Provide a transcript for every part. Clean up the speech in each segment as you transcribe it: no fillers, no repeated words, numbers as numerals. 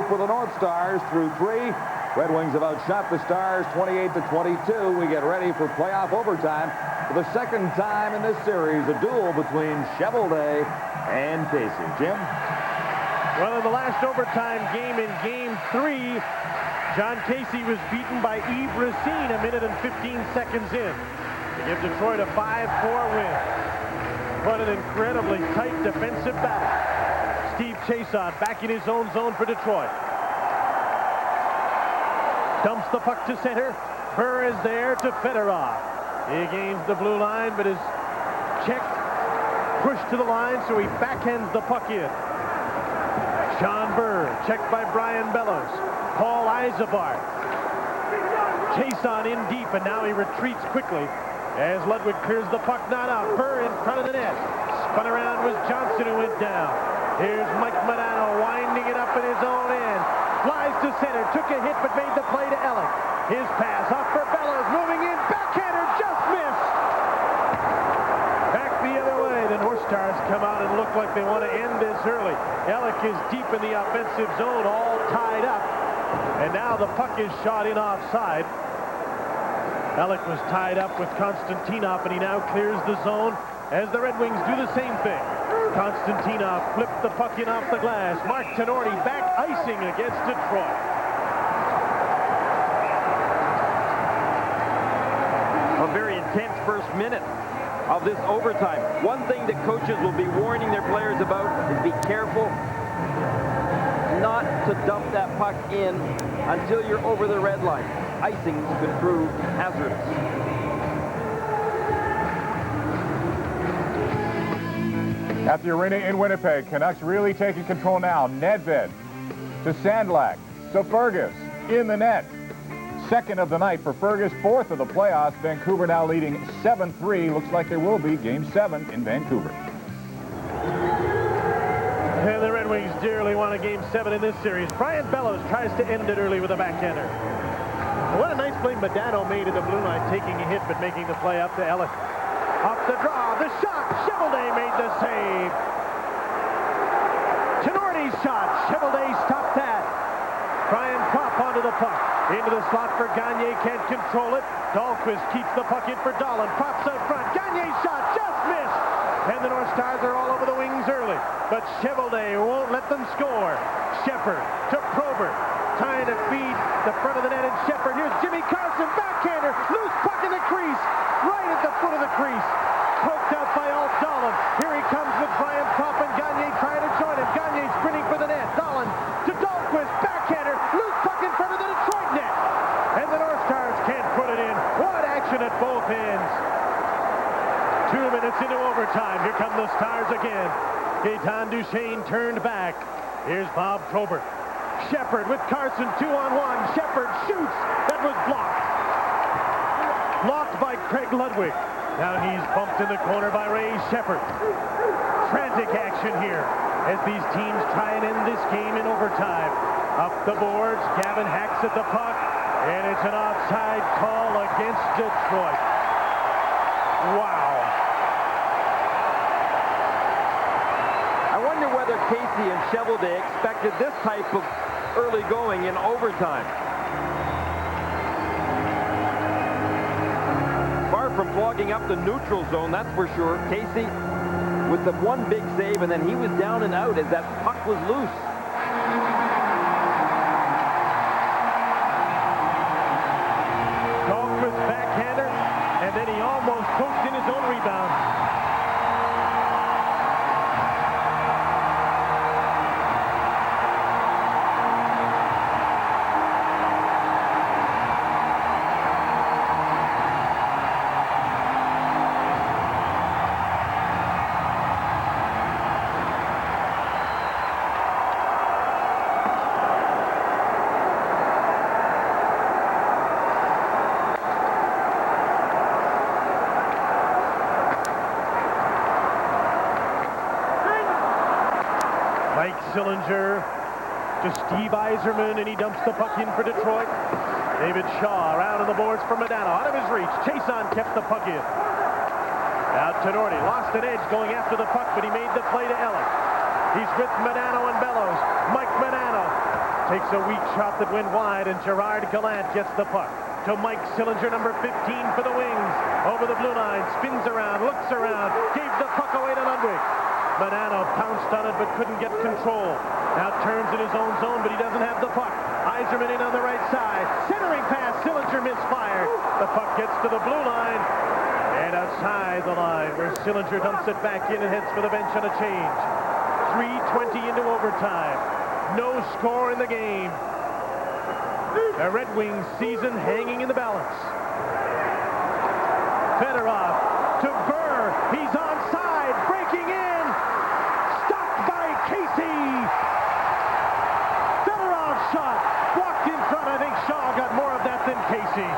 for the North Stars through 3. Red Wings have outshot the Stars 28-22. We get ready for playoff overtime. For the second time in this series, a duel between Cheveldae and Casey. Jim? Well, in the last overtime game in Game 3, John Casey was beaten by Yves Racine a minute and 15 seconds in to give Detroit a 5-4 win. What an incredibly tight defensive battle. Steve Chason back in his own zone for Detroit. Dumps the puck to center. Burr is there to Fedorov. He gains the blue line, but is checked, pushed to the line, so he backhands the puck in. Sean Burr, checked by Brian Bellows. Paul Isabart. Chason in deep, and now he retreats quickly as Ludwig clears the puck, not out. Burr in front of the net. Spun around was Johnson, who went down. Here's Mike Modano winding it up in his own end. Flies to center, took a hit, but made the play to Ellick. His pass off for Bellows, moving in, backhander, just missed. Back the other way, the North Stars come out and look like they want to end this early. Ellick is deep in the offensive zone, all tied up. And now the puck is shot in offside. Ellick was tied up with Konstantinov, and he now clears the zone as the Red Wings do the same thing. Konstantinov flipped the puck in off the glass. Mark Tenorti back icing against Detroit. A very intense first minute of this overtime. One thing that coaches will be warning their players about is be careful not to dump that puck in until you're over the red line. Icings could prove hazardous. At the arena in Winnipeg, Canucks really taking control now. Nedved to Sandlak to Fergus in the net. Second of the night for Fergus, fourth of the playoffs. Vancouver now leading 7-3. Looks like there will be Game 7 in Vancouver. And the Red Wings dearly want a Game 7 in this series. Brian Bellows tries to end it early with a backhander. What a nice play Modano made in the blue line, taking a hit but making the play up to Ellis. Off the draw, the shot, Cheveldae made the save. Tenorti's shot, Cheveldae stopped that. Brian Propp onto the puck. Into the slot for Gagne, can't control it. Dahlquist keeps the puck in for Dahlin. Props out front, Gagne's shot just missed. And the North Stars are all over the wings early. But Cheveldae won't let them score. Shepard to Probert. Trying to feed the front of the net, and Shepard. Here's Jimmy Carlson, backhander. Loose puck in the crease. Right at the foot of the crease. Poked out by Alt Dahlin. Here he comes with Brian Propp and Gagne trying to join him. Gagne sprinting for the net. Dahlin to Dahlquist, backhander. Loose puck in front of the Detroit net. And the North Stars can't put it in. What action at both ends. 2 minutes into overtime. Here come the Stars again. Gaetan Duchesne turned back. Here's Bob Probert. Shepard with Carson, 2-on-1. Shepard shoots. That was blocked. Blocked by Craig Ludwig. Now he's bumped in the corner by Ray Shepard. Frantic action here as these teams try and end this game in overtime. Up the boards, Gavin hacks at the puck, and it's an offside call against Detroit. Wow. I wonder whether Casey and Cheveldae expected this type of early going in overtime. Far from clogging up the neutral zone, that's for sure. Casey with the one big save, and then he was down and out as that puck was loose. Dahlquist backhander, and then he almost poked in his own rebound. Sillinger to Steve Yzerman, and he dumps the puck in for Detroit. David Shaw around on the boards for Modano, out of his reach. Chason kept the puck in. Now Tenorti lost an edge going after the puck, but he made the play to Ellick. He's with Modano and Bellows. Mike Modano Takes a weak shot that went wide, and Gerard Gallant gets the puck to Mike Sillinger, number 15 for the Wings. Over the blue line, spins around, looks around, gave the puck away to Ludwig. Modano pounced on it but couldn't get control. Now turns in his own zone, but he doesn't have the puck. Yzerman in on the right side. Centering pass, Sillinger misfired. The puck gets to the blue line and outside the line, where Sillinger dumps it back in and heads for the bench on a change. 3:20 into overtime. No score in the game. The Red Wings season hanging in the balance. Fedorov to Burr. He's onside, breaking in. Stopped by Casey. Fedorov's shot blocked in front. I think Shaw got more of that than Casey.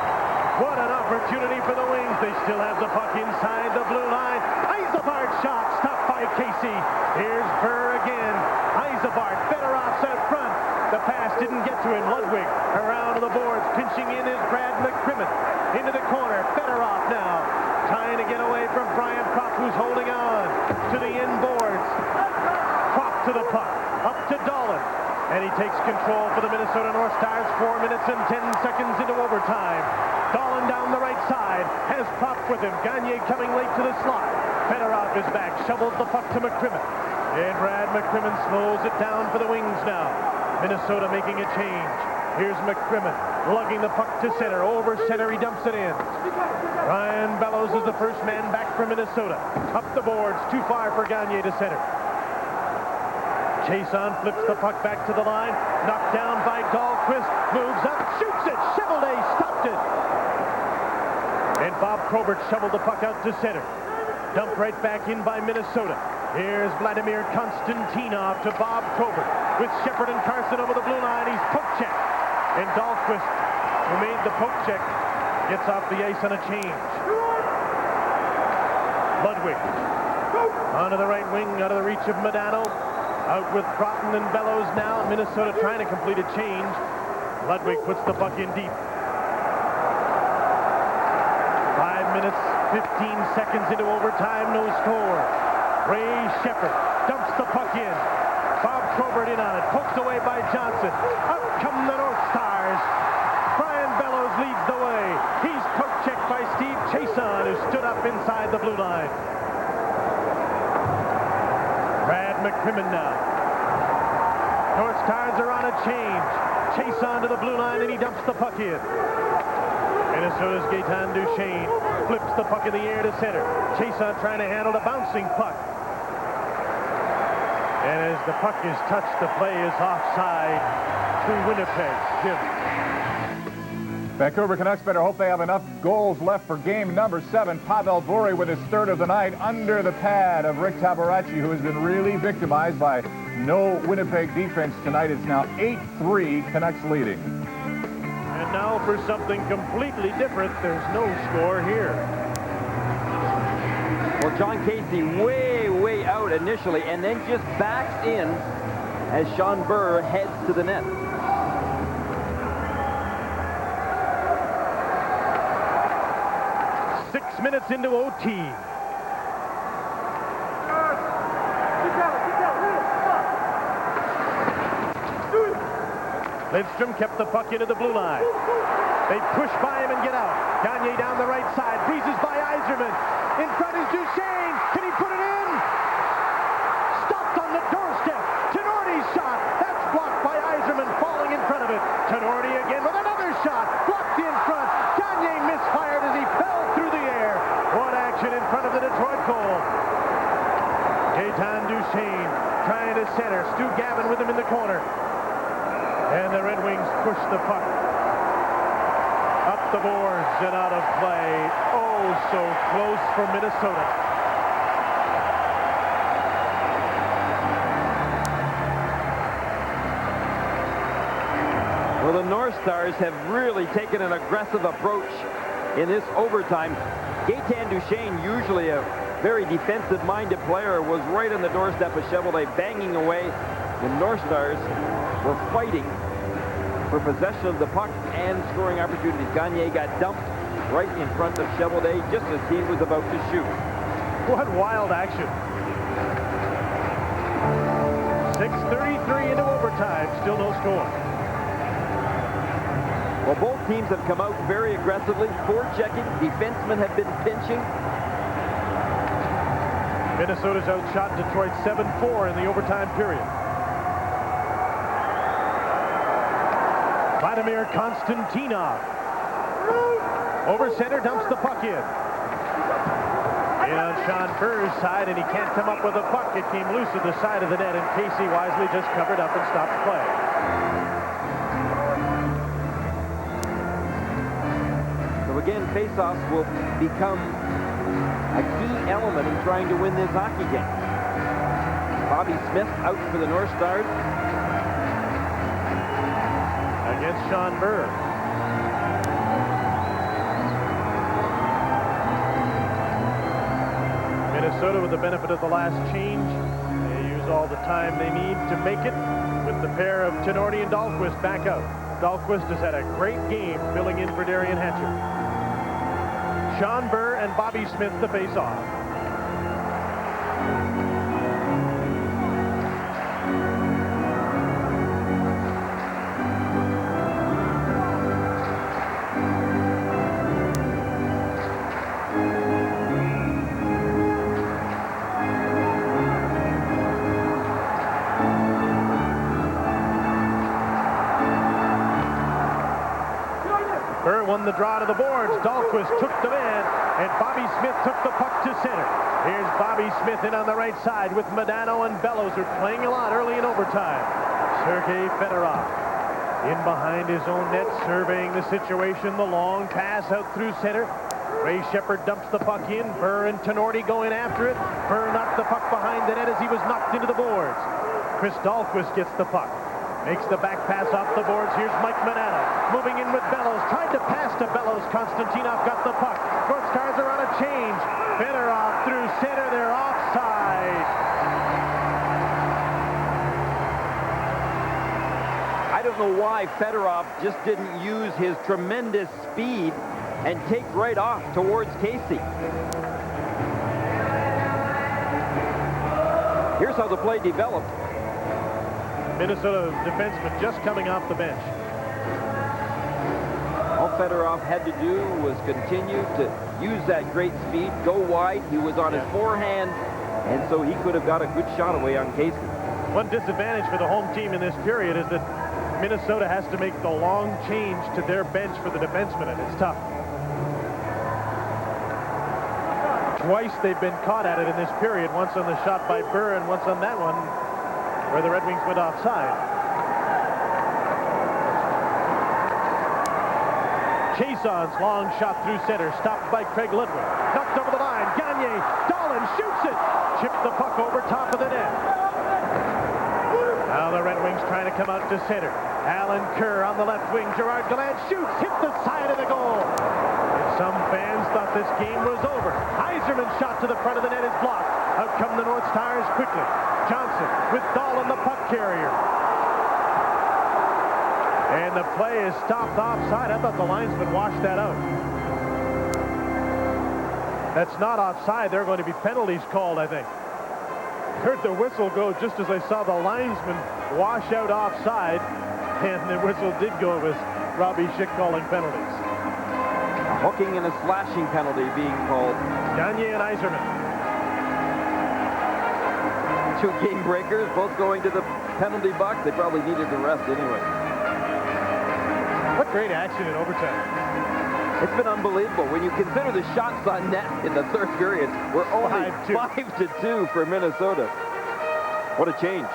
What an opportunity for the Wings. They still have the puck inside the blue line. Yzerbar's shot stopped by Casey. Here's Burr again. Yzerbar, Fedorov's out front. The pass didn't get to him. Ludwig around to the boards. Pinching in is Brad McCrimmon. Into the corner. Fedorov now trying to get away from Brian Propp, who's holding on to the end boards. Propp to the puck. Up to Dahlin. And he takes control for the Minnesota North Stars. 4 minutes and 10 seconds into overtime. Dahlin down the right side. Has Propp with him. Gagne coming late to the slot. Fedorov is back. Shovels the puck to McCrimmon. And Brad McCrimmon slows it down for the Wings now. Minnesota making a change. Here's McCrimmon lugging the puck to center. Over center, he dumps it in. Ryan Bellows is the first man back from Minnesota. Up the boards, too far for Gagne to center. Chason flips the puck back to the line. Knocked down by Dahlquist. Moves up, shoots it. Chevelday stopped it. And Bob Probert shoveled the puck out to center. Dumped right back in by Minnesota. Here's Vladimir Konstantinov to Bob Probert. With Shepard and Carson over the blue line, he's poke check. And Dahlquist, who made the poke check, gets off the ice on a change. Ludwig onto the right wing, out of the reach of Modano. Out with Broughton and Bellows now. Minnesota trying to complete a change. Ludwig puts the puck in deep. 5 minutes, 15 seconds into overtime, no score. Ray Shepard dumps the puck in. Bob Probert in on it. Poked away by Johnson. Up come the North Stars. Brian Bellows leads the way. He's poke checked by Steve Chason, who stood up inside the blue line. Brad McCrimmon now. North Stars are on a change. Chason to the blue line, and he dumps the puck in. Minnesota's Gaetan Duchesne flips the puck in the air to center. Chason trying to handle the bouncing puck. And as the puck is touched, the play is offside to Winnipeg. Jim. Vancouver Canucks better hope they have enough goals left for game number 7. Pavel Bure with his third of the night under the pad of Rick Tabaracci, who has been really victimized by no Winnipeg defense tonight. It's now 8-3, Canucks leading. And now for something completely different. There's no score here. Well, John Casey way out initially, and then just backs in as Sean Burr heads to the net. Minutes into OT. Lindstrom kept the puck into the blue line. They push by him and get out. Gagne down the right side, breezes by Yzerman. In front is Duchesne. Can he put it in? Stopped on the doorstep. Tenorti's shot. That's blocked by Yzerman, falling in front of it. Tenorti again with another shot. Blocked in front. Gagne misfired as he fell through the air. What action in front of the Detroit goal. Gaetan Duchesne trying to center. Stu Gavin with him in the corner. And the Red Wings push the puck up the boards and out of play. Oh, so close for Minnesota. Well, the North Stars have really taken an aggressive approach in this overtime. Gaetan Duchesne, usually a very defensive-minded player, was right on the doorstep of Chevelday, banging away. The North Stars were fighting for possession of the puck and scoring opportunities. Gagne got dumped right in front of Chevelday just as he was about to shoot. What wild action. 6:33 into overtime, still no score. Well, both teams have come out very aggressively, forechecking. Defensemen have been pinching. Minnesota's outshot Detroit 7-4 in the overtime period. Vladimir Konstantinov. Over center, dumps the puck in. In on Sean Burr's side, and he can't come up with a puck. It came loose at the side of the net, and Casey wisely just covered up and stopped play. So again, faceoffs will become a key element in trying to win this hockey game. Bobby Smith out for the North Stars. Against Sean Burr. Minnesota with the benefit of the last change. They use all the time they need to make it with the pair of Tinordi and Dahlquist back out. Dahlquist has had a great game filling in for Darian Hatcher. Sean Burr and Bobby Smith the face-off. Burr won the draw to the boards. Dahlquist took the man, and Bobby Smith took the puck to center. Here's Bobby Smith in on the right side with Modano and Bellows, who are playing a lot early in overtime. Sergei Fedorov in behind his own net, surveying the situation. The long pass out through center. Ray Shepherd dumps the puck in. Burr and Tinordi go in after it. Burr knocked the puck behind the net as he was knocked into the boards. Chris Dahlquist gets the puck. Makes the back pass off the boards. Here's Mike Modano moving in with Bellows. Tried to pass to Bellows. Konstantinov got the puck. North Stars are on a change. Fedorov through center. They're offside. I don't know why Fedorov just didn't use his tremendous speed and take right off towards Casey. Here's how the play developed. Minnesota defenseman just coming off the bench. All Fedorov had to do was continue to use that great speed, go wide. He was on his forehand, and so he could have got a good shot away on Casey. One disadvantage for the home team in this period is that Minnesota has to make the long change to their bench for the defenseman, and it's tough. Twice they've been caught at it in this period, once on the shot by Burr and once on that one where the Red Wings went offside. Chasson's long shot through center, stopped by Craig Ludwig. Knocked over the line, Gagne, Dahlin shoots it! Chipped the puck over top of the net. Now the Red Wings trying to come out to center. Alan Kerr on the left wing, Gerard Gallant shoots, hit the side of the goal. And some fans thought this game was over. Yzerman's shot to the front of the net is blocked. Out come the North Stars quickly. Johnson with Dahlin, the puck carrier. And the play is stopped offside. I thought the linesman washed that out. That's not offside. There are going to be penalties called, I think. Heard the whistle go just as I saw the linesman wash out offside. And the whistle did go. It was Robbie Schick calling penalties. A hooking and a slashing penalty being called. Gagne and Yzerman. Two game breakers, both going to the penalty box. They probably needed the rest anyway. What great action in overtime. It's been unbelievable. When you consider the shots on net in the third period, we're only 5-2 for Minnesota. What a change.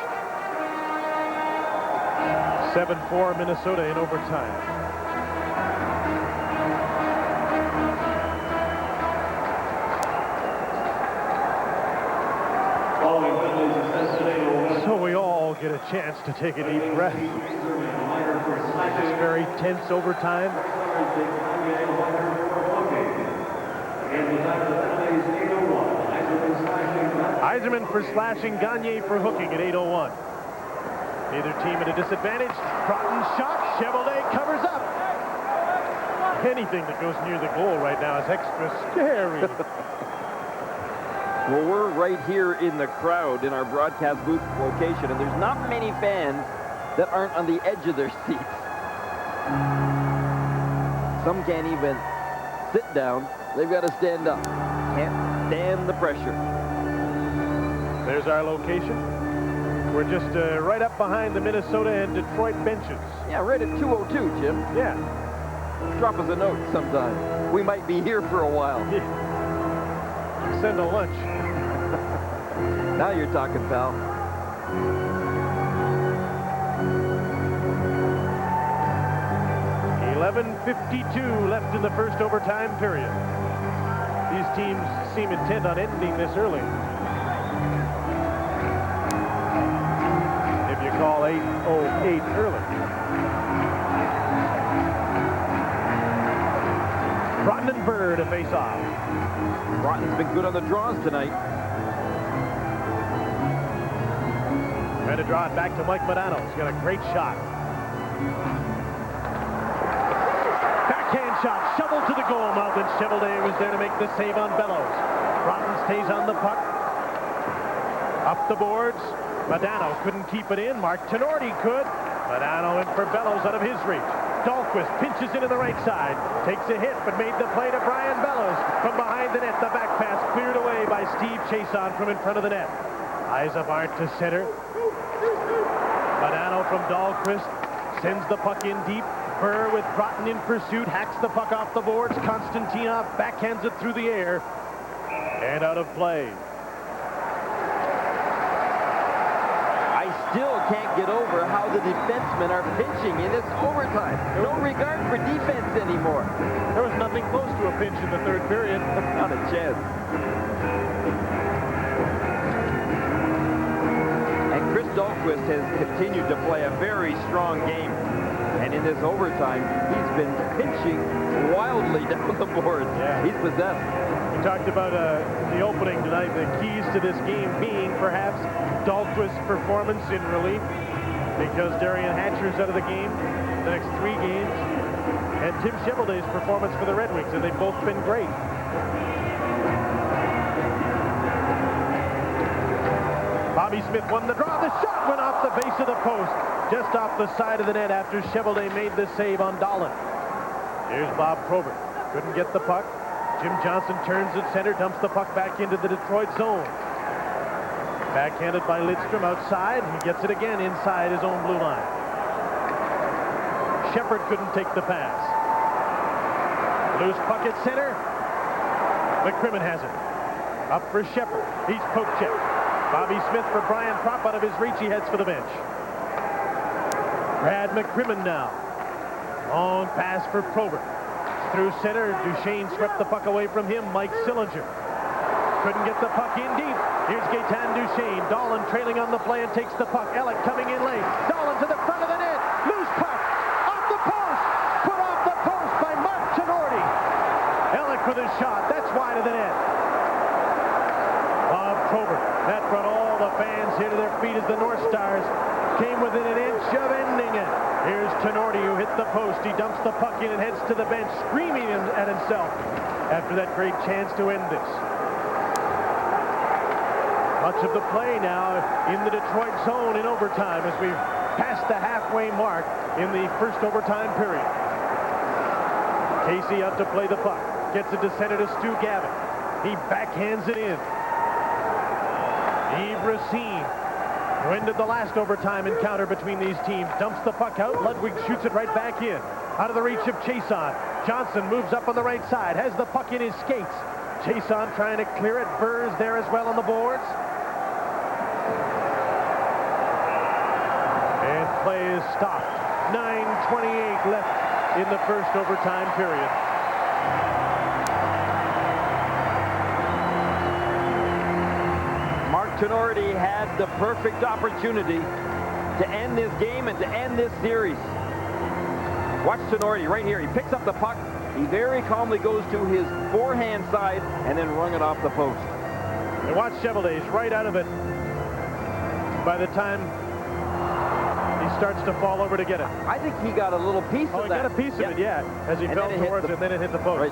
7-4 Minnesota in overtime. So we all get a chance to take a deep breath. It's very tense overtime. Yzerman for slashing, Gagne for hooking at 8:01. Neither team at a disadvantage. Broughton shot, Chevelday covers up. Anything that goes near the goal right now is extra scary. Well, we're right here in the crowd in our broadcast booth location, and there's not many fans that aren't on the edge of their seats. Some can't even sit down. They've got to stand up. Can't stand the pressure. There's our location. We're just right up behind the Minnesota and Detroit benches. Yeah, right at 2:02, Jim. Yeah. Drop us a note sometime. We might be here for a while. Send a lunch. Now you're talking, pal. .52 left in the first overtime period. These teams seem intent on ending this early. If you call 8:08 early. Broughton and Bird to face off. Broughton's been good on the draws tonight. Trying to draw it back to Mike Modano. He's got a great shot. Backhand shot, shoveled to the goal mouth, and Chevelday was there to make the save on Bellows. Broughton stays on the puck. Up the boards. Modano couldn't keep it in. Mark Tenorti could. Modano in for Bellows out of his reach. Dahlquist pinches into the right side. Takes a hit, but made the play to Brian Bellows. From behind the net, the back pass cleared away by Steve Chason from in front of the net. Eyes of Arndt to center. Modano from Dahlquist sends the puck in deep. Burr with Broughton in pursuit, hacks the puck off the boards. Konstantinov backhands it through the air and out of play. I still can't get over how the defensemen are pinching in this overtime. No regard for defense anymore. There was nothing close to a pinch in the third period. Not a chance. And Chris Dahlquist has continued to play a very strong game. And in this overtime, he's been pinching wildly down the boards. Yeah. He's possessed. We talked about the opening tonight, the keys to this game being perhaps Dahlquist's performance in relief, because Darian Hatcher's out of the game the next 3 games, and Tim Chevelday's performance for the Red Wings, and they've both been great. Bobby Smith won the draw. The shot went off the base of the post, just off the side of the net after Chevelday made the save on Dahlin. Here's Bob Probert. Couldn't get the puck. Jim Johnson turns at center, dumps the puck back into the Detroit zone. Backhanded by Lidstrom outside. He gets it again inside his own blue line. Shepard couldn't take the pass. Loose puck at center. McCrimmon has it. Up for Shepard. He's poke checked. Bobby Smith for Brian Propp out of his reach. He heads for the bench. Brad McCrimmon now. Long pass for Probert. Through center. Duchesne swept the puck away from him. Mike Sillinger. Couldn't get the puck in deep. Here's Gaetan Duchesne. Dahlin trailing on the play and takes the puck. Ellick coming in late. Dahlin to the front of the net. Loose puck. Off the post. Put off the post by Mark Tenorti. Ellick with a shot. That's wide of the net. Bob Probert. That brought all the fans here to their feet as the North Stars came within an inch of ending it. Here's Tenorti who hit the post. He dumps the puck in and heads to the bench, screaming at himself after that great chance to end this. Much of the play now in the Detroit zone in overtime as we pass the halfway mark in the first overtime period. Casey out to play the puck. Gets it to center to Stu Gavin. He backhands it in. Yves Racine, who ended the last overtime encounter between these teams, dumps the puck out. Ludwig shoots it right back in. Out of the reach of Chason. Johnson moves up on the right side, has the puck in his skates. Chason trying to clear it. Burr is there as well on the boards. And play is stopped. 9:28 left in the first overtime period. Tenorti had the perfect opportunity to end this game and to end this series. Watch Tenorti right here. He picks up the puck. He very calmly goes to his forehand side and then rung it off the post. And watch Chevelday. He's right out of it by the time he starts to fall over to get it. I think he got a little piece of that. Oh, he got a piece of it, yeah. As he fell towards it, and then it hit the post. Right.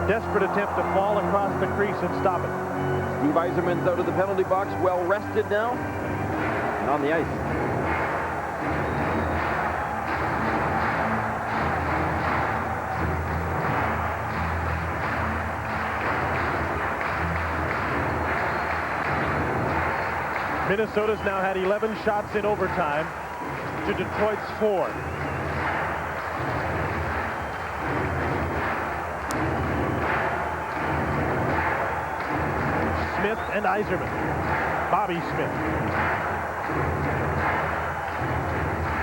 Desperate attempt to fall across the crease and stop it. Steve Yzerman's out of the penalty box, well rested now, and on the ice. Minnesota's now had 11 shots in overtime to Detroit's 4. Smith and Yzerman. Bobby Smith.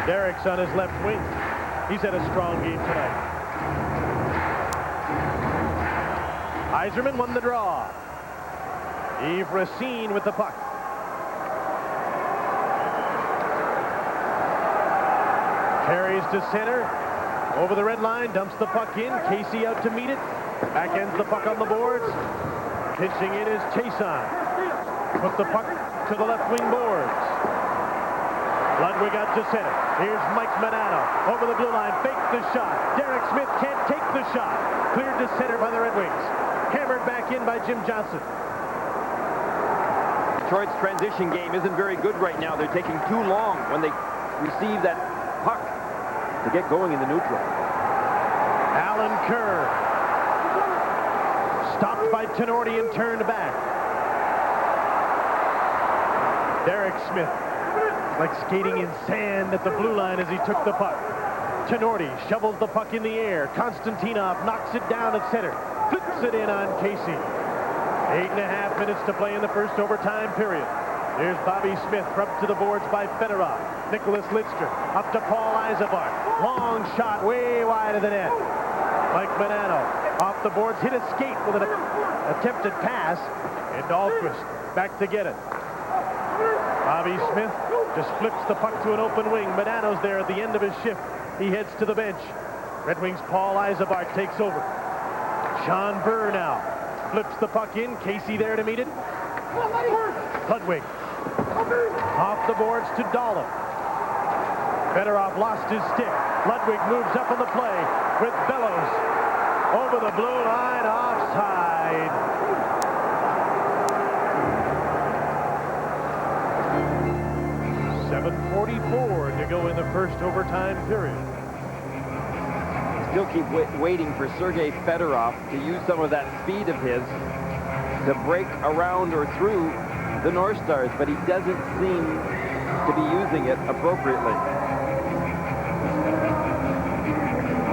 Derek's on his left wing. He's had a strong game tonight. Yzerman won the draw. Yves Racine with the puck. Carries to center. Over the red line. Dumps the puck in. Casey out to meet it. Backends the puck on the boards. Pitching in is Chason. Put the puck to the left wing boards. Ludwig out to center. Here's Mike Modano. Over the blue line. Fakes the shot. Derek Smith can't take the shot. Cleared to center by the Red Wings. Hammered back in by Jim Johnson. Detroit's transition game isn't very good right now. They're taking too long when they receive that puck to get going in the neutral. Alan Kerr. Stopped by Tenorti and turned back. Derek Smith, like skating in sand at the blue line as he took the puck. Tenorti shovels the puck in the air. Konstantinov knocks it down at center. Flips it in on Casey. 8.5 minutes to play in the first overtime period. Here's Bobby Smith, rubbed to the boards by Fedorov. Nicholas Lidstrom up to Paul Yzerman. Long shot way wide of the net. Mike Modano off the boards, hit a skate with an attempted pass, and Dahlquist back to get it. Bobby Smith just flips the puck to an open wing. Modano's there at the end of his shift. He heads to the bench. Red Wings' Paul Yzerman takes over. Sean Burr now flips the puck in. Casey there to meet it. Ludwig off the boards to Dahlin. Fedorov lost his stick. Ludwig moves up on the play with Bellows. Over the blue line, offside. .7:44 to go in the first overtime period. Still keep waiting for Sergei Fedorov to use some of that speed of his to break around or through the North Stars, but he doesn't seem to be using it appropriately.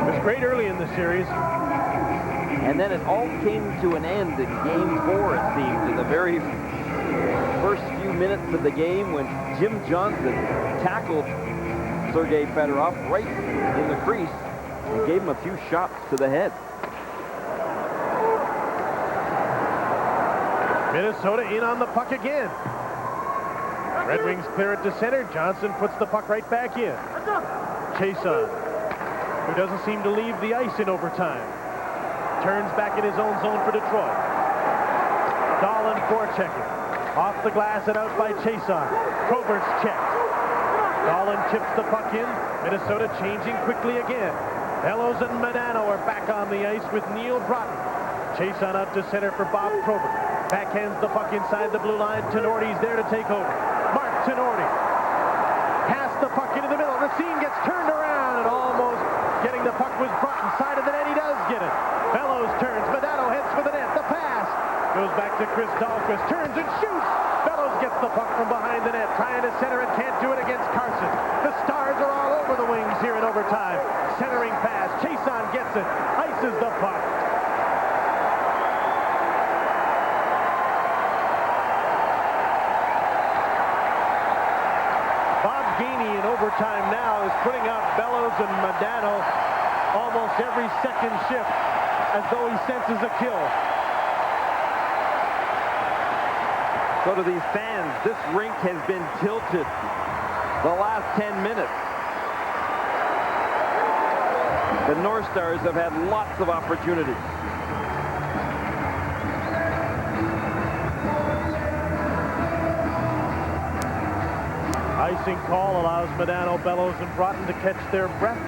It was great early in the series. And then it all came to an end in Game 4, it seemed, in the very first few minutes of the game when Jim Johnson tackled Sergei Fedorov right in the crease and gave him a few shots to the head. Minnesota in on the puck again. Red Wings clear it to center. Johnson puts the puck right back in. Chason, who doesn't seem to leave the ice in overtime, turns back in his own zone for Detroit. Dahlin forechecking. Off the glass and out by Chason. Probert's checked. Dahlin chips the puck in. Minnesota changing quickly again. Bellows and Modano are back on the ice with Neil Broughton. Chason out to center for Bob Probert. Backhands the puck inside the blue line. Tenorti's there to take over. Mark Tenorti. Pass the puck into the middle. Racine gets turned around and almost getting the puck was brought inside of the net. He does get it. Bellows turns. Modano heads for the net. The pass goes back to Chris Dahlquist. Turns and shoots. Bellows gets the puck from behind the net. Trying to center it. Can't do it against Carson. The Stars are all over the Wings here in overtime. Centering pass. Chason gets it. Ices the puck. Bob Gainey in overtime now is putting out Bellows and Modano almost every second shift as though he senses a kill. So to these fans, this rink has been tilted the last 10 minutes. The North Stars have had lots of opportunities. Icing call allows Modano, Bellows, and Broughton to catch their breath.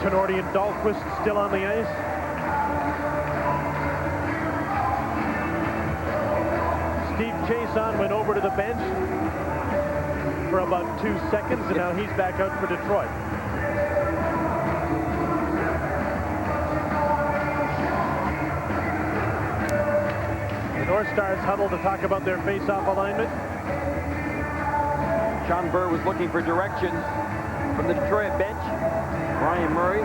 Tenorti and Dahlquist still on the ice. Steve Chason went over to the bench for about 2 seconds, and now he's back out for Detroit. The North Stars huddle to talk about their face-off alignment. Sean Burr was looking for direction from the Detroit bench. Brian Murray.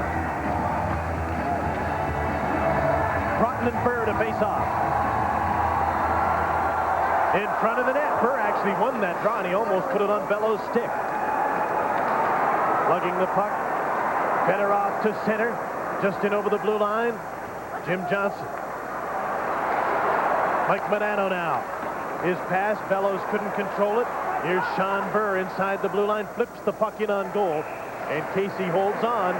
Broughton and Burr to face off. In front of the net. Burr actually won that draw, and he almost put it on Bellows' stick. Lugging the puck. Fedorov to center. Just in over the blue line. Jim Johnson. Mike Modano now. His pass. Bellows couldn't control it. Here's Sean Burr inside the blue line. Flips the puck in on goal. And Casey holds on.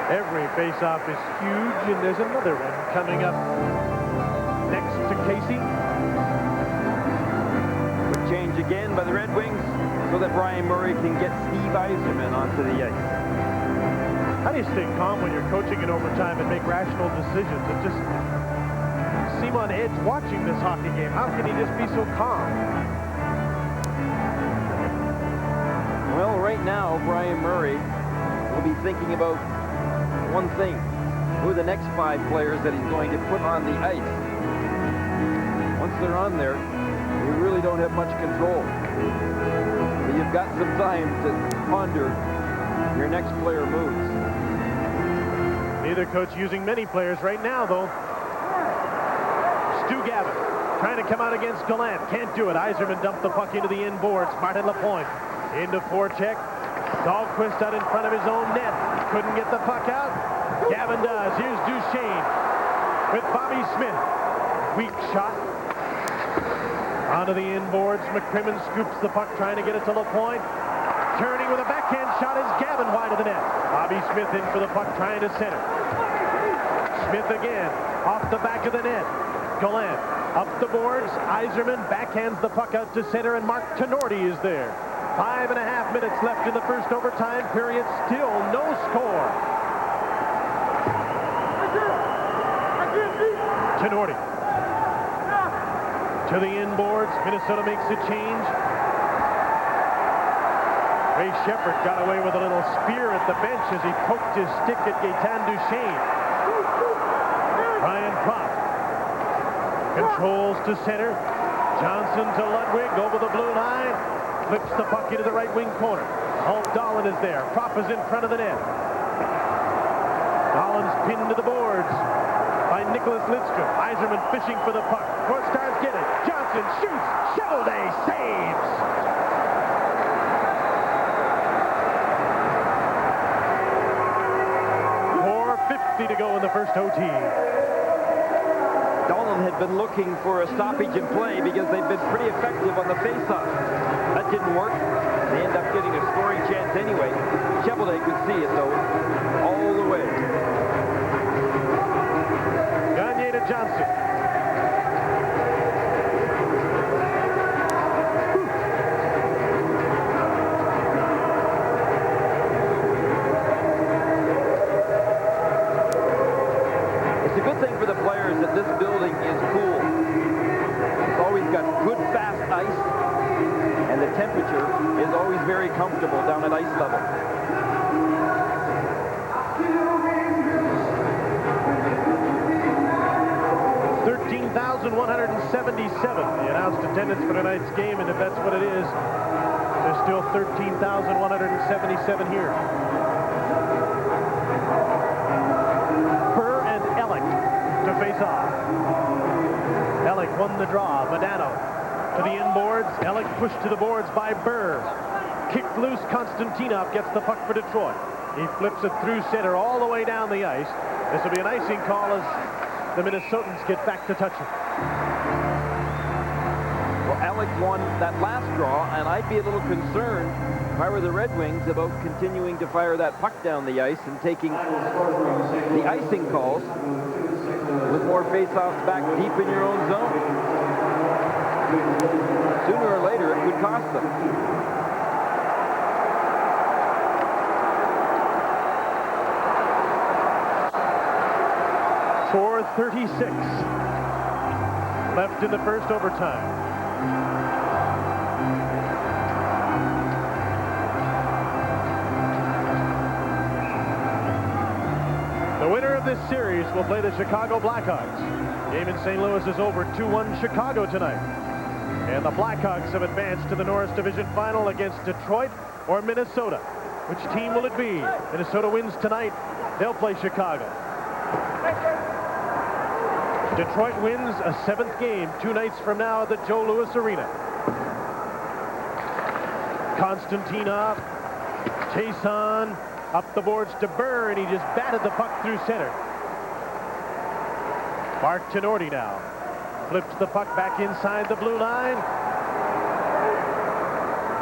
Every face-off is huge, and there's another one coming up next to Casey. Quick change again by the Red Wings so that Brian Murray can get Steve Yzerman onto the ice. How do you stay calm when you're coaching in overtime and make rational decisions? It just seems on edge watching this hockey game. How can he just be so calm? Well, right now, Brian Murray will be thinking about one thing. Who are the next 5 players that he's going to put on the ice? Once they're on there, you really don't have much control. So you've got some time to ponder your next player moves. Neither coach using many players right now, though. Stu Gavin trying to come out against Gallant. Can't do it. Yzerman dumped the puck into the inboards. Martin Lapointe into forecheck. Dahlquist out in front of his own net. Couldn't get the puck out. Gavin does. Here's Duchesne with Bobby Smith. Weak shot. Onto the inboards. McCrimmon scoops the puck, trying to get it to Lapointe. Turning with a backhand shot is Gavin wide of the net. Bobby Smith in for the puck, trying to center. Smith again, off the back of the net. Gallant up the boards. Yzerman backhands the puck out to center, and Mark Tenorti is there. 5.5 minutes left in the first overtime period. Still no score. Tenorti to the inboards. Minnesota makes a change. Ray Shepherd got away with a little spear at the bench as he poked his stick at Gaetan Duchesne. Ryan Propp controls to center. Johnson to Ludwig over the blue line. Flips the puck into the right wing corner. Hulk Dahlin is there. Propp is in front of the net. Dahlin's pinned to the boards by Nicholas Lidstrom. Yzerman fishing for the puck. North Stars get it. Johnson shoots. Shovelday saves. .450 to go in the first OT. Dahlin had been looking for a stoppage in play because they've been pretty effective on the faceoff. That didn't work. They end up getting a scoring chance anyway. Shovelday could see it, though, all the way. Gagne to Johnson. It's a good thing for the players that this building is cool. It's always got good, fast ice, and the temperature is always very comfortable down at ice level. $13,177 the announced attendance for tonight's game, and if that's what it is, there's still 13,177 here. Burr and Ellick to face off. Ellick won the draw. Modano to the inboards. Ellick pushed to the boards by Burr. Kicked loose. Konstantinov gets the puck for Detroit. He flips it through center all the way down the ice. This will be an icing call as the Minnesotans get back to touch it. Well, Alec won that last draw, and I'd be a little concerned if I were the Red Wings about continuing to fire that puck down the ice and taking the icing calls with more face-offs back deep in your own zone. Sooner or later, it could cost them. .436 left in the first overtime. The winner of this series will play the Chicago Blackhawks. Game in St. Louis is over. 2-1 Chicago tonight. And the Blackhawks have advanced to the Norris Division Final against Detroit or Minnesota. Which team will it be? Minnesota wins tonight. They'll play Chicago. Detroit wins a 7th game 2 nights from now at the Joe Louis Arena. Konstantinov, Jason, up the boards to Burr, and he just batted the puck through center. Mark Tenorti now flips the puck back inside the blue line.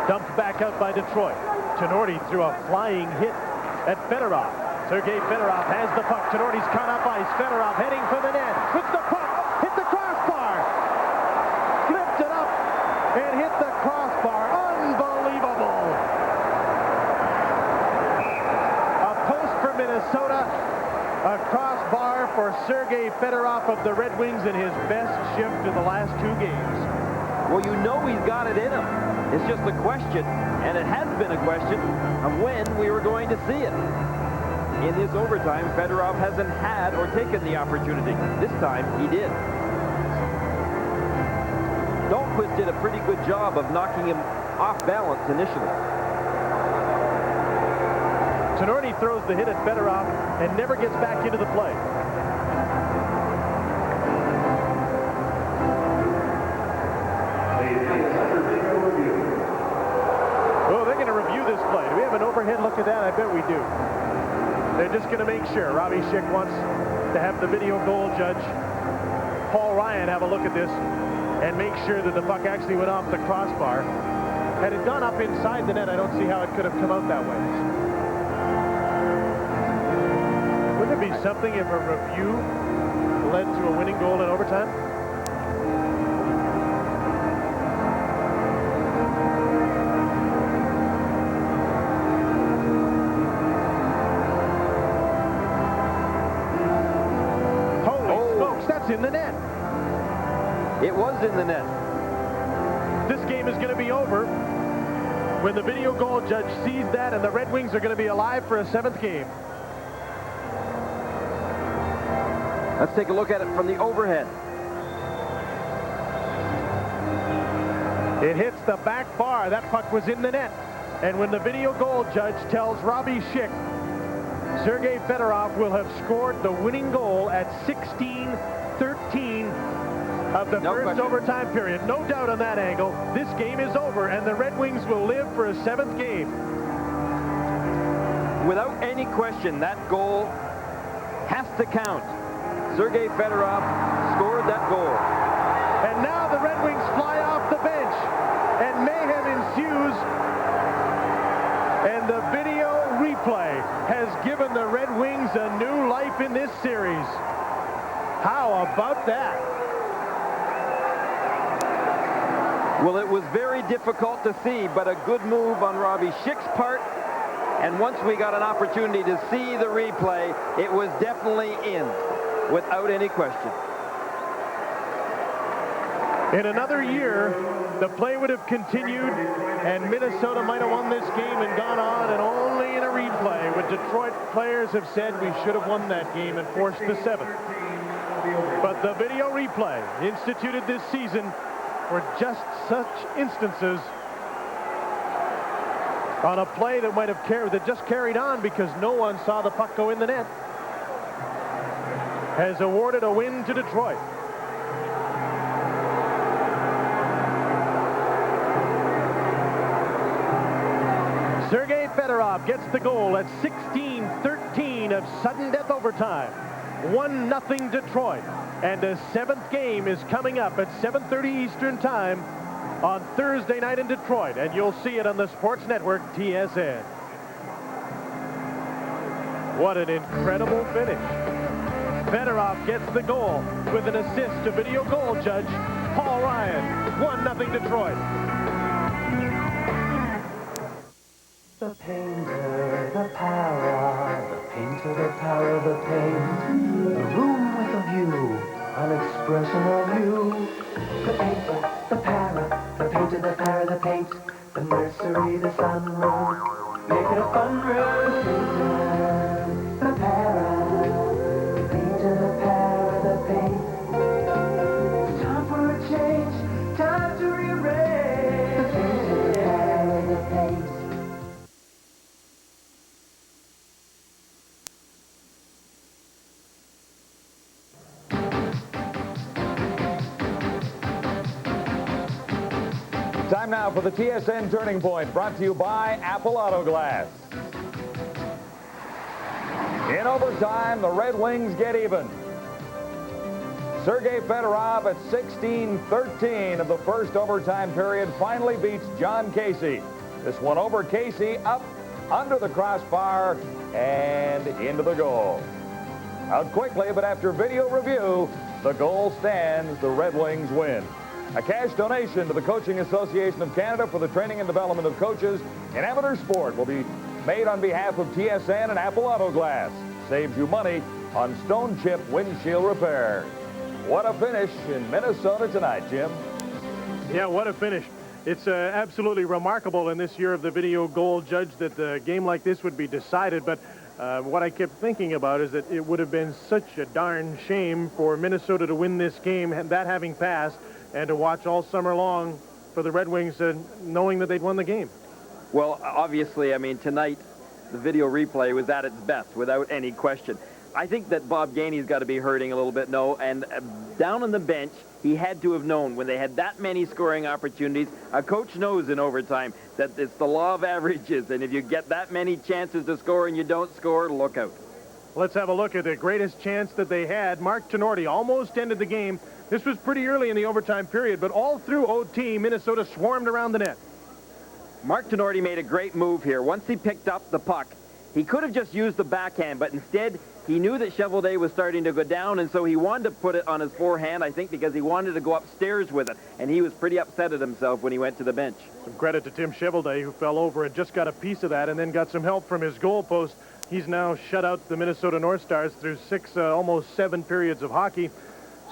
Dumped back out by Detroit. Tenorti threw a flying hit at Fedorov. Sergei Fedorov has the puck. Tenorti's caught up ice. Fedorov heading for the net. With the puck, hit the crossbar. Flipped it up and hit the crossbar. Unbelievable. A post for Minnesota. A crossbar for Sergei Fedorov of the Red Wings in his best shift in the last 2 games. Well, you know he's got it in him. It's just a question, and it has been a question, of when we were going to see it. In this overtime, Fedorov hasn't had or taken the opportunity. This time, he did. Dahlquist did a pretty good job of knocking him off balance initially. Tenorti throws the hit at Fedorov and never gets back into the play. Oh, they're going to review this play. Do we have an overhead look at that? I bet we do. They're just going to make sure. Robbie Schick wants to have the video goal judge, Paul Ryan, have a look at this and make sure that the puck actually went off the crossbar. Had it gone up inside the net, I don't see how it could have come out that way. Wouldn't it be something if a review led to a winning goal in overtime? In the net. It was in the net. This game is going to be over when the video goal judge sees that, and the Red Wings are going to be alive for a 7th game. Let's take a look at it from the overhead. It hits the back bar. That puck was in the net. And when the video goal judge tells Robbie Schick Sergei Fedorov will have scored the winning goal at 16:13 of the first overtime period. No doubt on that angle. This game is over, and the Red Wings will live for a 7th game. Without any question, that goal has to count. Sergei Fedorov scored that goal. And now the Red Wings fly off the bench, and mayhem ensues. And the video replay has given the Red Wings a new life in this series. How about that? Well, it was very difficult to see, but a good move on Robbie Schick's part. And once we got an opportunity to see the replay, it was definitely in, without any question. In another year, the play would have continued, and Minnesota might have won this game and gone on, and only in a replay would Detroit players have said we should have won that game and forced the 7th. But the video replay instituted this season for just such instances on a play that might have just carried on because no one saw the puck go in the net, has awarded a win to Detroit. Sergei Fedorov gets the goal at 16:13 of sudden death overtime. 1-0 Detroit. And a 7th game is coming up at 7:30 Eastern Time on Thursday night in Detroit. And you'll see it on the Sports Network TSN. What an incredible finish. Fedorov gets the goal with an assist to video goal judge Paul Ryan. 1-0 Detroit. The painter, the power, the painter, the power, the paint. The room with a view, an expression of you. The painter, the para, the painter, the para, the paint. The nursery, the sunroom, make it a fun room. The painter, the para, the painter, the para, the paint. It's time for a change, time to remove. now for the TSN Turning Point, brought to you by Apple Auto Glass. In overtime, the Red Wings get even. Sergei Fedorov at 16-13 of the first overtime period finally beats John Casey. This one over Casey, up under the crossbar and into the goal. Out quickly, but after video review, the goal stands. The Red Wings win. A cash donation to the Coaching Association of Canada for the training and development of coaches in amateur sport will be made on behalf of TSN and Apple Auto Glass. Saves you money on stone chip windshield repair. What a finish in Minnesota tonight, Jim. Yeah, what a finish. It's absolutely remarkable in this year of the video goal judge that a game like this would be decided, but what I kept thinking about is that it would have been such a darn shame for Minnesota to win this game, that having passed, and to watch all summer long for the Red Wings knowing that they'd won the game. Well, obviously, I mean, tonight, the video replay was at its best, without any question. I think that Bob Gainey's got to be hurting a little bit, and down on the bench, he had to have known when they had that many scoring opportunities. A coach knows in overtime that it's the law of averages, and if you get that many chances to score and you don't score, look out. Let's have a look at the greatest chance that they had. Mark Tenorti almost ended the game. This was pretty early in the overtime period, but all through OT, Minnesota swarmed around the net. Mark Tenorti made a great move here. Once he picked up the puck, he could have just used the backhand, but instead he knew that Cheveldae was starting to go down, and so he wanted to put it on his forehand, I think, because he wanted to go upstairs with it, and he was pretty upset at himself when he went to the bench. Some credit to Tim Cheveldae, who fell over and just got a piece of that and then got some help from his goal post. He's now shut out the Minnesota North Stars through almost 7 periods of hockey.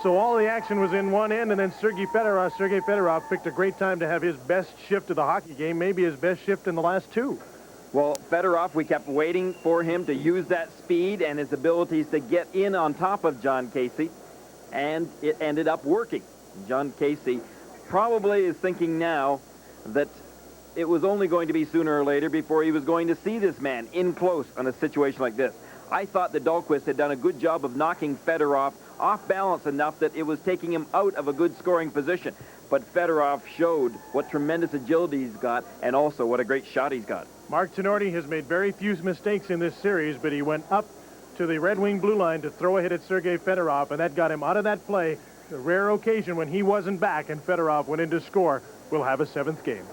So all the action was in one end, and then Sergei Fedorov picked a great time to have his best shift of the hockey game, maybe his best shift in the last 2. Well, Fedorov, we kept waiting for him to use that speed and his abilities to get in on top of John Casey, and it ended up working. John Casey probably is thinking now that it was only going to be sooner or later before he was going to see this man in close on a situation like this. I thought that Dahlquist had done a good job of knocking Fedorov off balance enough that it was taking him out of a good scoring position. But Fedorov showed what tremendous agility he's got and also what a great shot he's got. Mark Tenorti has made very few mistakes in this series, but he went up to the Red Wing blue line to throw a hit at Sergei Fedorov, and that got him out of that play. A rare occasion when he wasn't back and Fedorov went in to score. We'll have a 7th game.